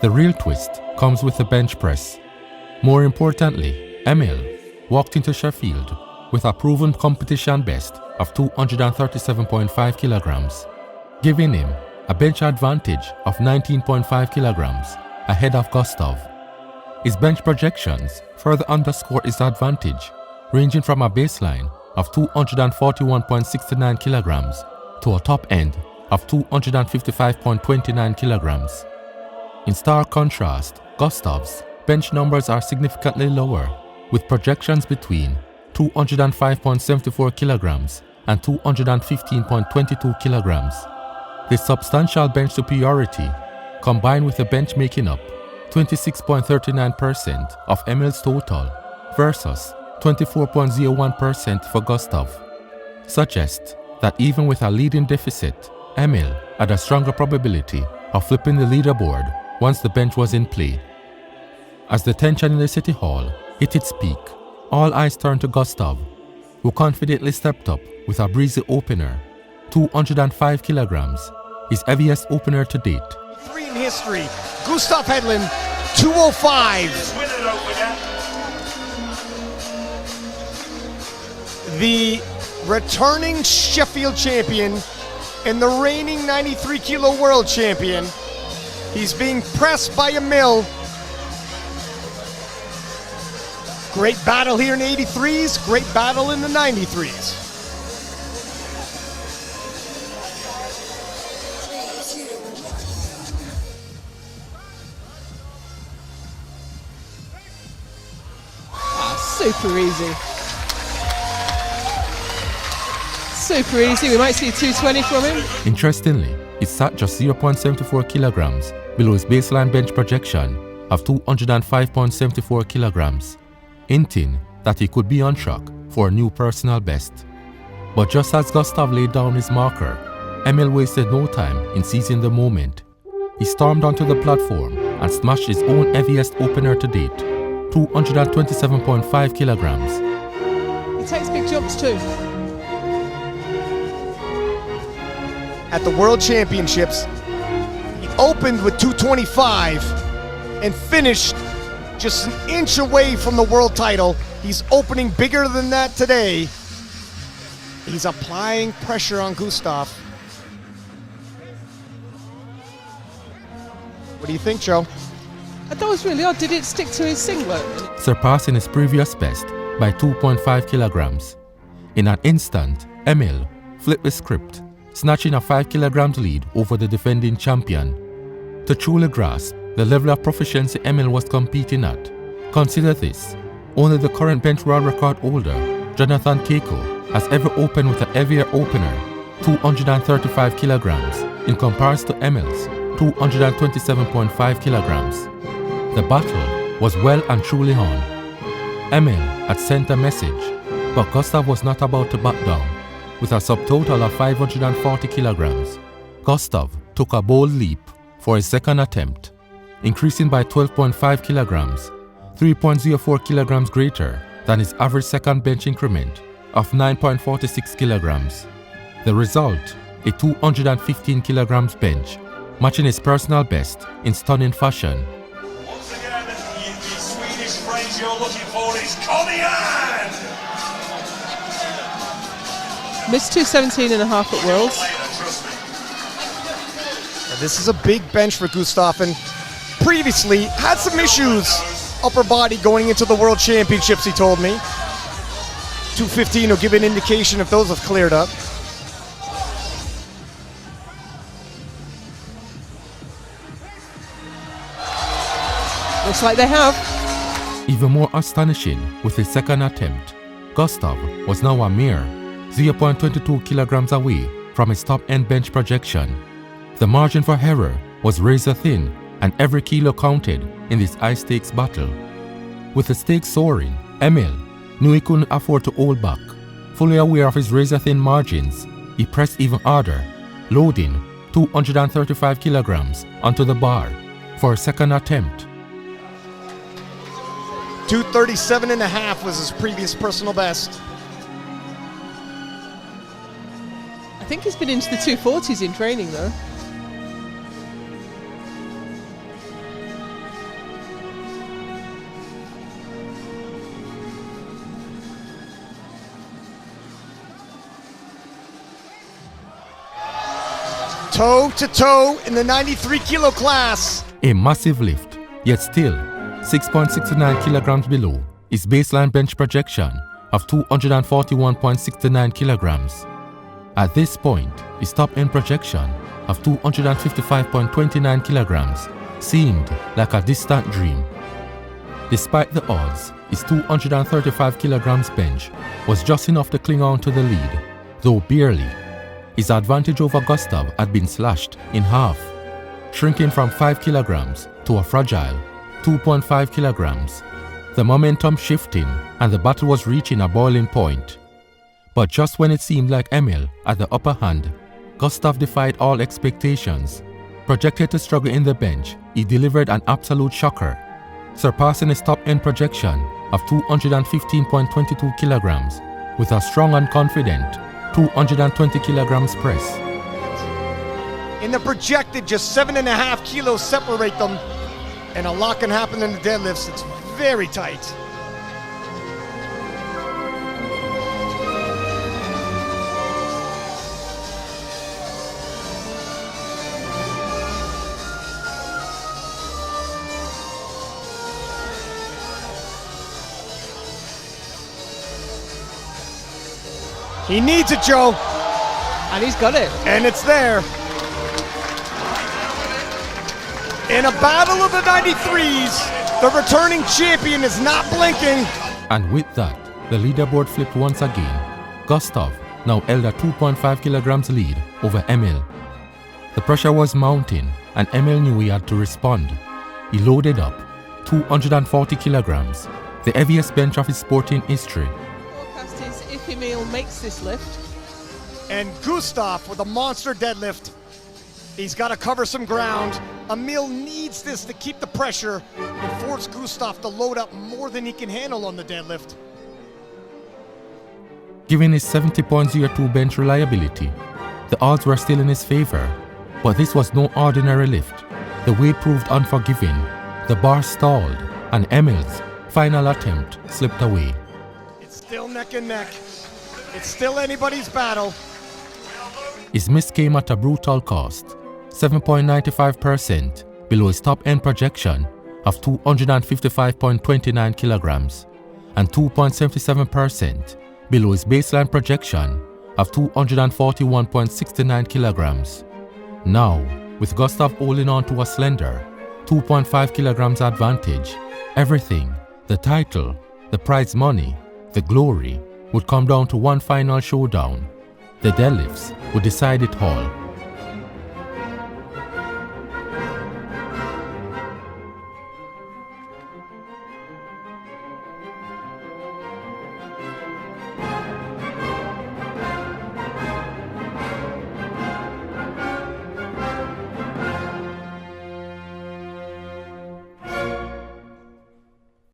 The real twist comes with the bench press. More importantly, Emil walked into Sheffield with a proven competition best of 237.5 kilograms, giving him a bench advantage of 19.5 kilograms ahead of Gustav. His bench projections further underscore his advantage, ranging from a baseline of 241.69 kilograms to a top end of 255.29 kilograms. In stark contrast, Gustav's bench numbers are significantly lower, with projections between 205.74 kilograms and 215.22 kilograms. This substantial bench superiority, combined with the bench making up 26.39% of Emil's total versus 24.01% for Gustav, suggests that even with a leading deficit, Emil had a stronger probability of flipping the leaderboard once the bench was in play. As the tension in the city hall hit its peak, all eyes turned to Gustav, who confidently stepped up with a breezy opener, 205 kilograms, his heaviest opener to date. 3 in history, Gustav Hedlund, 205. The returning Sheffield champion and the reigning 93 kilo world champion. He's being pressed by Emil. Great battle here in the 83s, great battle in the 93s. Super easy. Super easy. We might see 220 from him. Interestingly, it sat just 0.74 kilograms below his baseline bench projection of 205.74 kilograms, hinting that he could be on track for a new personal best. But just as Gustav laid down his marker, Emil wasted no time in seizing the moment. He stormed onto the platform and smashed his own heaviest opener to date, 227.5 kilograms. He takes big jumps too. At the World Championships, he opened with 225 and finished just an inch away from the world title. He's opening bigger than that today. He's applying pressure on Gustav. What do you think, Joe? That was really odd. Did it stick to his singlet? Surpassing his previous best by 2.5 kilograms. In an instant, Emil flipped the script, snatching a 5 kilograms lead over the defending champion. To truly grasp the level of proficiency Emil was competing at, consider this: only the current bench world record holder, Jonathan Keiko, has ever opened with a heavier opener, 235 kilograms, in comparison to Emil's 227.5 kilograms. The battle was well and truly on. Emil had sent a message, but Gustav was not about to back down. With a subtotal of 540 kilograms, Gustav took a bold leap for his second attempt, increasing by 12.5 kilograms, 3.04 kilograms greater than his average second bench increment of 9.46 kilograms. The result, a 215 kilograms bench, matching his personal best in stunning fashion. Once again, the Swedish phrase you're looking for is "Kom igen!" Missed 217.5 at Worlds. This is a big bench for Gustav, and previously had some issues upper body going into the World Championships, he told me. 215 will give an indication if those have cleared up. Looks like they have. Even more astonishing with his second attempt, Gustav was now a mere 0.22 kilograms away from his top-end bench projection. The margin for error was razor thin, and every kilo counted in this high-stakes battle. With the stakes soaring, Emil knew he couldn't afford to hold back. Fully aware of his razor-thin margins, he pressed even harder, loading 235 kilograms onto the bar for a second attempt. 237.5 was his previous personal best. I think he's been into the 240s in training though. toe-to-toe in the 93 kilo class. A massive lift, yet still 6.69 kilograms below his baseline bench projection of 241.69 kilograms. At this point, his top-end projection of 255.29 kilograms seemed like a distant dream. Despite the odds, his 235 kilograms bench was just enough to cling on to the lead, though barely. His advantage over Gustav had been slashed in half, shrinking from 5 kilograms to a fragile 2.5 kilograms. The momentum shifting and the battle was reaching a boiling point. But just when it seemed like Emil had the upper hand, Gustav defied all expectations. Projected to struggle in the bench, he delivered an absolute shocker, surpassing his top-end projection of 215.22 kilograms with a strong and confident 220 kilograms press. In the projected, just 7.5 kilos separate them, and a lot can happen in the deadlifts. It's very tight. He needs it, Joe. And he's got it. And it's there. In a battle of the 93s, the returning champion is not blinking. And with that, the leaderboard flipped once again. Gustav now held a 2.5 kilograms lead over Emil. The pressure was mounting and Emil knew he had to respond. He loaded up 240 kilograms, the heaviest bench of his sporting history. Forecast is if Emil makes this lift. And Gustav with a monster deadlift. He's got to cover some ground. Emil needs this to keep the pressure and force Gustav to load up more than he can handle on the deadlift. Given his 70.02 bench reliability, the odds were still in his favor, but this was no ordinary lift. The weight proved unforgiving, the bar stalled, and Emil's final attempt slipped away. It's still neck and neck. It's still anybody's battle. His miss came at a brutal cost, 7.95% below his top-end projection of 255.29 kilograms and 2.77% below his baseline projection of 241.69 kilograms. Now, with Gustav holding on to a slender 2.5 kilograms advantage, everything, the title, the prize money, the glory, would come down to one final showdown. The deadlifts would decide it all.